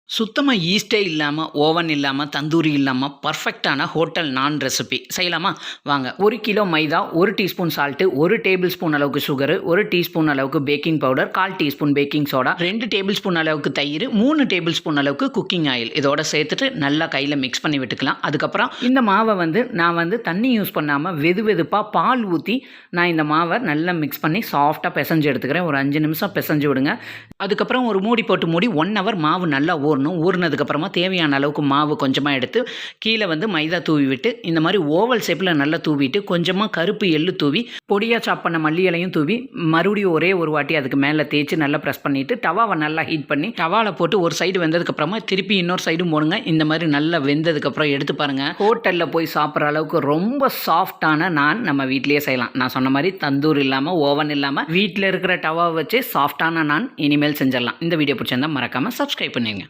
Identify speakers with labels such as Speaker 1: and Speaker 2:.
Speaker 1: சுத்தமா ஈஸ்ட்டே இல்லாம, ஓவன் இல்லாம, தந்தூரி இல்லாம பர்ஃபெக்ட்டான ஹோட்டல் நான் ரெசிபி செய்யலாமா? வாங்க. 1 கிலோ மைதா, 1 டீஸ்பூன் சால்ட்டு, 1 டேபிள் ஸ்பூன் அளவுக்கு சுகரு, 1 டீஸ்பூன் அளவுக்கு baking powder, 1/4 teaspoon baking soda, 2 table spoon அளவுக்கு தயிர், 3 டேபிள் ஸ்பூன் அளவுக்கு குக்கிங் ஆயில் இதோட சேர்த்துட்டு நல்லா கையில மிக்ஸ் பண்ணி விட்டுக்கலாம். அதுக்கப்புறம் இந்த மாவை நான் தண்ணி யூஸ் பண்ணாம வெதுவெதுப்பா பால் ஊத்தி நான் இந்த மாவை நல்லா மிக்ஸ் பண்ணி சாஃப்ட்டா பெசஞ்சு எடுத்துக்கிறேன். ஒரு 5 நிமிஷம் பெசஞ்சு விடுங்க. அதுக்கப்புறம் ஒரு மூடி போட்டு மூடி 1 ஹவர் மாவு நல்லா ஊறினதுக்கப்புறமா தேவையான அளவுக்கு மாவு கொஞ்சமாக எடுத்து கீழே மைதா தூவி விட்டு இந்த மாதிரி ஓவல் ஷேப்பில் நல்லா தூவிட்டு கொஞ்சமாக கருப்பு எள்ளு தூவி பொடியாக சாப் பண்ண மல்லி இலையும் தூவி மறுபடியும் ஒரே ஒரு வாட்டி அதுக்கு மேலே தேய்ச்சி நல்லா ப்ரெஸ் பண்ணிவிட்டு டவாவை நல்லா ஹீட் பண்ணி டவாவில் போட்டு ஒரு சைடு வெந்ததுக்கப்புறமா திருப்பி இன்னொரு சைடும் போடுங்க. இந்த மாதிரி நல்லா வெந்ததுக்கப்புறம் எடுத்து பாருங்கள். ஹோட்டலில் போய் சாப்பிட்ற அளவுக்கு ரொம்ப சாஃப்டான நான் நம்ம வீட்டிலேயே செய்யலாம். நான் சொன்ன மாதிரி தந்தூர் இல்லாமல் ஓவன் இல்லாமல் வீட்டில் இருக்கிற டவாவை வச்சு சாஃப்டான நான் இனிமேல் செஞ்சிடலாம். இந்த வீடியோ பிடிச்சிருந்தா மறக்காமல் சப்ஸ்கிரைப் பண்ணிடுங்க.